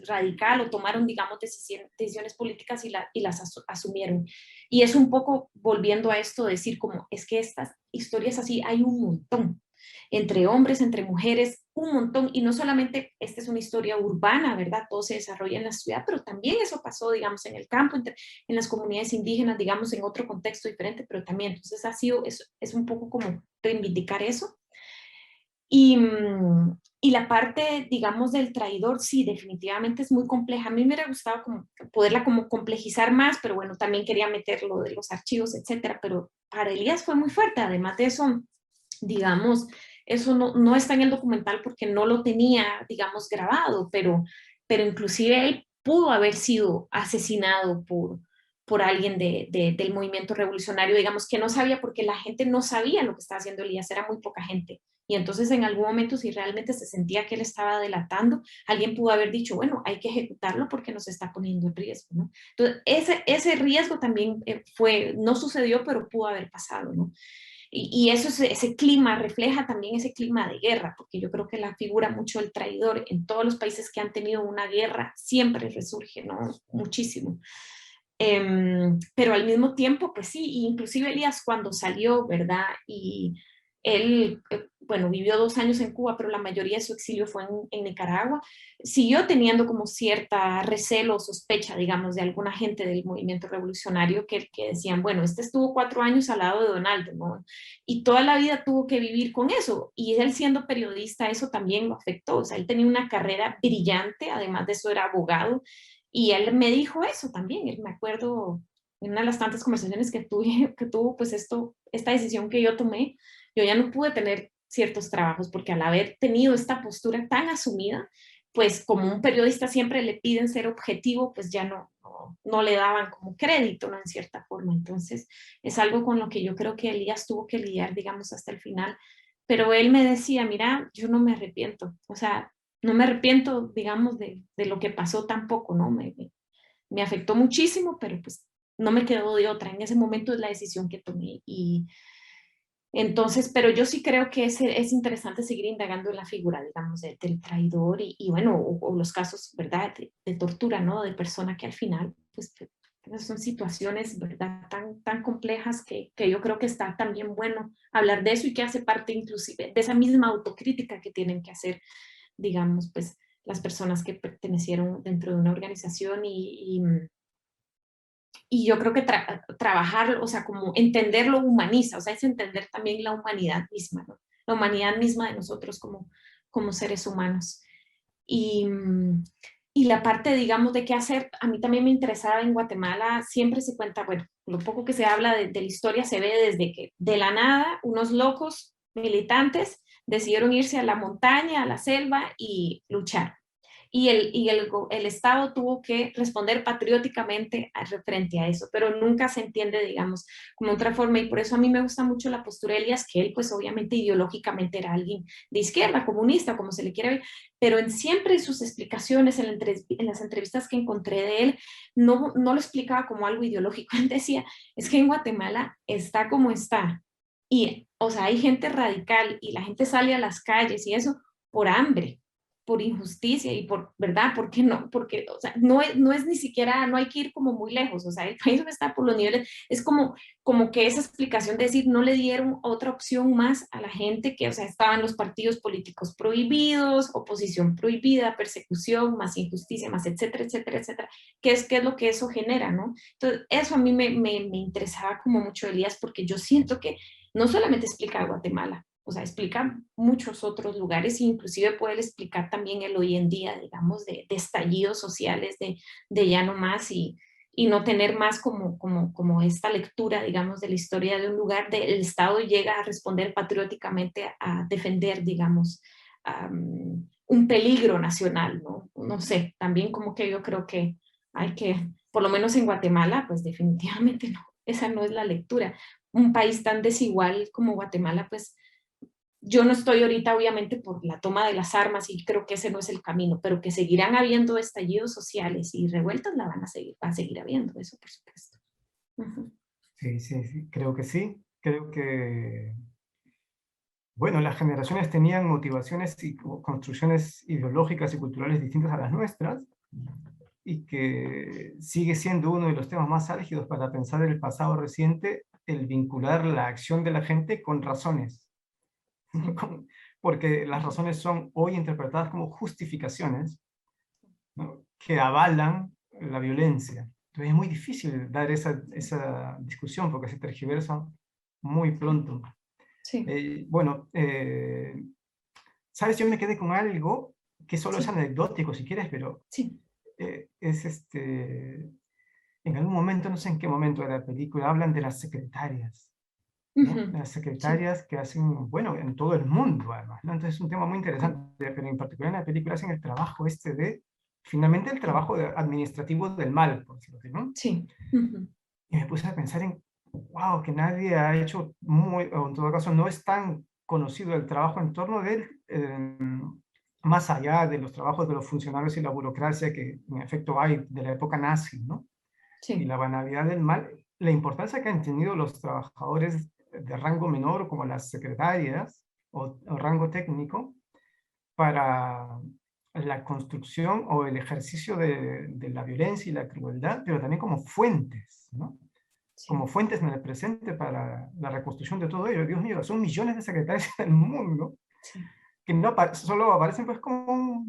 radical o tomaron, digamos, decisiones políticas y las asumieron. Y es un poco volviendo a esto, decir como, es que estas historias así hay un montón, entre hombres, entre mujeres, un montón, y no solamente esta es una historia urbana, ¿verdad? Todo se desarrolla en la ciudad, pero también eso pasó, digamos, en el campo, en las comunidades indígenas, digamos, en otro contexto diferente, pero también, entonces ha sido, es un poco como reivindicar eso. Y, y la parte, digamos, del traidor, sí, definitivamente es muy compleja. A mí me hubiera gustado como poderla como complejizar más, pero bueno, también quería meter lo de los archivos, etcétera, pero para Elías fue muy fuerte. Además de eso, digamos, eso no está en el documental porque no lo tenía, digamos, grabado, pero inclusive él pudo haber sido asesinado por alguien del movimiento revolucionario, digamos, que no sabía porque la gente no sabía lo que estaba haciendo Elías, era muy poca gente. Y entonces en algún momento, si realmente se sentía que él estaba delatando, alguien pudo haber dicho, bueno, hay que ejecutarlo porque nos está poniendo en riesgo, ¿no? Entonces, ese riesgo también no sucedió, pero pudo haber pasado, ¿no? Y eso, ese clima refleja también ese clima de guerra, porque yo creo que la figura mucho del traidor en todos los países que han tenido una guerra siempre resurge, ¿no? Muchísimo. Pero al mismo tiempo, pues sí, inclusive Elías cuando salió, ¿verdad? Y él, bueno, vivió 2 años en Cuba, pero la mayoría de su exilio fue en Nicaragua, siguió teniendo como cierta recelo o sospecha, digamos, de alguna gente del movimiento revolucionario que decían, bueno, este estuvo 4 años al lado de Donaldo, ¿no? Y toda la vida tuvo que vivir con eso. Y él siendo periodista, eso también lo afectó. O sea, él tenía una carrera brillante, además de eso era abogado, y él me dijo eso también. Él me acuerdo en una de las tantas conversaciones que tuvo, pues esta decisión que yo tomé, yo ya no pude tener ciertos trabajos porque al haber tenido esta postura tan asumida, pues como un periodista siempre le piden ser objetivo, pues ya no le daban como crédito, ¿no? En cierta forma. Entonces, es algo con lo que yo creo que Elías tuvo que lidiar, digamos, hasta el final. Pero él me decía, mira, yo no me arrepiento, o sea, no me arrepiento, digamos, de lo que pasó tampoco, ¿no? Me afectó muchísimo, pero pues no me quedó de otra. En ese momento es la decisión que tomé. Y entonces, pero yo sí creo que es interesante seguir indagando en la figura, digamos, del traidor y bueno, o los casos, ¿verdad?, de tortura, ¿no? De persona que al final, pues, son situaciones, ¿verdad?, tan complejas que yo creo que está también bueno hablar de eso y que hace parte inclusive de esa misma autocrítica que tienen que hacer, digamos, pues, las personas que pertenecieron dentro de una organización y yo creo que trabajar, o sea, como entenderlo humaniza, o sea, es entender también la humanidad misma, ¿no? La humanidad misma de nosotros como seres humanos. Y, y la parte, digamos, de qué hacer, a mí también me interesaba en Guatemala, siempre se cuenta, bueno, lo poco que se habla de la historia se ve desde que de la nada unos locos militantes decidieron irse a la montaña, a la selva y luchar. el Estado tuvo que responder patrióticamente frente a eso, pero nunca se entiende, digamos, como otra forma, y por eso a mí me gusta mucho la postura de Elías, que él pues obviamente ideológicamente era alguien de izquierda, comunista, como se le quiera ver, pero siempre en sus explicaciones, en las entrevistas que encontré de él, no lo explicaba como algo ideológico. Él decía, es que en Guatemala está como está, y o sea, hay gente radical y la gente sale a las calles y eso por hambre, por injusticia y por, ¿verdad? ¿Por qué no? Porque, o sea, no es ni siquiera, no hay que ir como muy lejos, o sea, el país no está por los niveles, es como que esa explicación de decir, no le dieron otra opción más a la gente que, o sea, estaban los partidos políticos prohibidos, oposición prohibida, persecución, más injusticia, más etcétera, etcétera, etcétera, qué es lo que eso genera, ¿no? Entonces, eso a mí me interesaba como mucho, Elías, porque yo siento que no solamente explica Guatemala, o sea, explica muchos otros lugares, e inclusive puede explicar también el hoy en día, digamos, de estallidos sociales, de ya no más y no tener más como esta lectura, digamos, de la historia de un lugar, el Estado llega a responder patrióticamente a defender, digamos, un peligro nacional, ¿no? No sé, también como que yo creo que hay que, por lo menos en Guatemala, pues definitivamente no, esa no es la lectura. Un país tan desigual como Guatemala, pues yo no estoy ahorita obviamente por la toma de las armas y creo que ese no es el camino, pero que seguirán habiendo estallidos sociales y revueltas la van a seguir, va a seguir habiendo, eso por supuesto. Uh-huh. Sí, sí, sí, creo que sí. Creo que, bueno, las generaciones tenían motivaciones y construcciones ideológicas y culturales distintas a las nuestras, y que sigue siendo uno de los temas más álgidos para pensar el pasado reciente, el vincular la acción de la gente con razones. Porque las razones son hoy interpretadas como justificaciones, ¿no?, que avalan la violencia. Entonces es muy difícil dar esa discusión porque se tergiversa muy pronto. Sí. Bueno, ¿sabes? Yo me quedé con algo que solo es Sí. anecdótico si quieres, pero Sí. es en algún momento, no sé en qué momento de la película, hablan de las secretarias, ¿no? Uh-huh. Las Sí. secretarias que hacen, bueno, en todo el mundo además, ¿no? Entonces es un tema muy interesante, pero en particular en la película hacen el trabajo finalmente el trabajo administrativo del mal, por decirlo así, ¿no? Sí. Uh-huh. Y me puse a pensar en, wow, que nadie ha hecho o en todo caso no es tan conocido el trabajo en torno de él, más allá de los trabajos de los funcionarios y la burocracia que en efecto hay de la época nazi, ¿no? Y Sí. la banalidad del mal, la importancia que han tenido los trabajadores de rango menor, como las secretarias o rango técnico, para la construcción o el ejercicio de la violencia y la crueldad, pero también como fuentes, ¿no? Sí. Como fuentes en el presente para la reconstrucción de todo ello. Dios mío, son millones de secretarios en el mundo Sí. que no solo aparecen pues como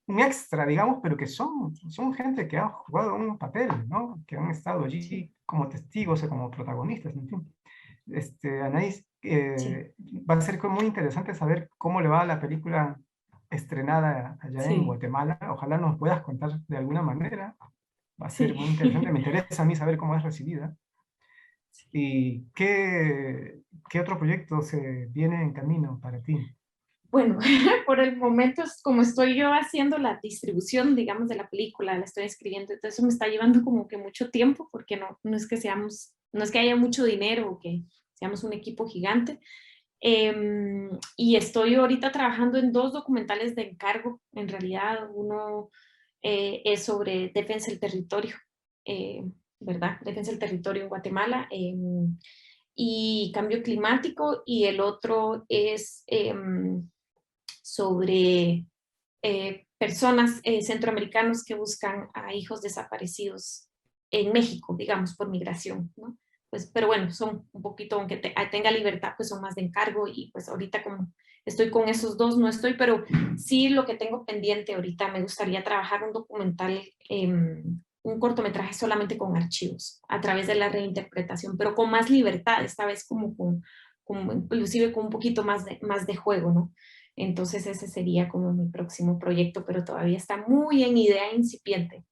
un extra, digamos, pero que son gente que ha jugado un papel, ¿no? Que han estado Sí. allí como testigos o como protagonistas, en fin. Anaís, Sí. va a ser muy interesante saber cómo le va a la película estrenada allá en Sí. Guatemala. Ojalá nos puedas contar de alguna manera. Va a ser Sí. muy interesante. Me interesa a mí saber cómo es recibida. Sí. ¿Y qué otro proyecto se viene en camino para ti? Bueno, por el momento, como estoy yo haciendo la distribución, digamos, de la película, la estoy escribiendo, entonces eso me está llevando como que mucho tiempo, porque no es que no es que haya mucho dinero o que seamos un equipo gigante. Y estoy ahorita trabajando en 2 documentales de encargo, en realidad uno es sobre defensa del territorio, eh, ¿verdad? Defensa del territorio en Guatemala y cambio climático, y el otro es sobre personas centroamericanos que buscan a hijos desaparecidos en México, digamos, por migración, ¿no? Pues, pero bueno, son un poquito, aunque tenga libertad, pues son más de encargo y pues ahorita como estoy con esos 2, no estoy, pero sí lo que tengo pendiente ahorita, me gustaría trabajar un documental, un cortometraje solamente con archivos, a través de la reinterpretación, pero con más libertad, esta vez como inclusive con un poquito más de juego, ¿no? Entonces ese sería como mi próximo proyecto, pero todavía está muy en idea incipiente.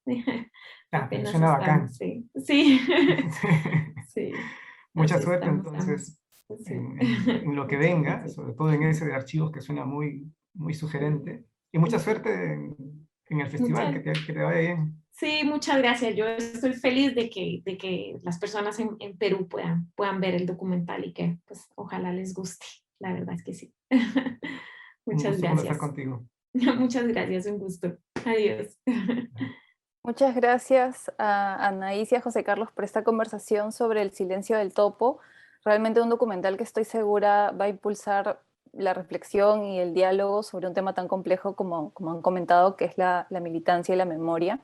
Ah, pero Apenas suena estamos, bacán. sí, sí, sí, Mucha así suerte estamos, entonces sí. en lo que Muchas venga, gracias. sobre todo en ese de archivos que suena muy, muy Sí, sugerente. Y mucha sí, suerte en el festival, que te vaya bien. Sí, muchas gracias. Yo estoy feliz de que las personas en Perú puedan ver el documental y que pues ojalá les guste. La verdad es que sí. Un Muchas gusto conversar gracias. contigo. Muchas gracias, un gusto. Adiós. Muchas gracias a Anaís y a José Carlos por esta conversación sobre El silencio del topo. Realmente un documental que estoy segura va a impulsar la reflexión y el diálogo sobre un tema tan complejo como han comentado, que es la militancia y la memoria.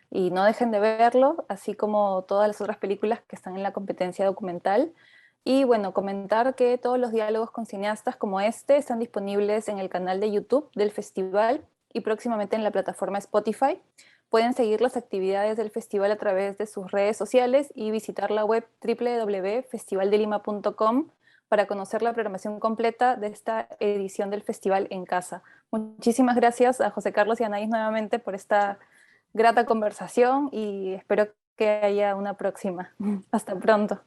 Y no dejen de verlo, así como todas las otras películas que están en la competencia documental. Y bueno, comentar que todos los diálogos con cineastas como este están disponibles en el canal de YouTube del festival y próximamente en la plataforma Spotify. Pueden seguir las actividades del festival a través de sus redes sociales y visitar la web www.festivaldelima.com para conocer la programación completa de esta edición del festival en casa. Muchísimas gracias a José Carlos y a Anaís nuevamente por esta grata conversación y espero que haya una próxima. Hasta pronto.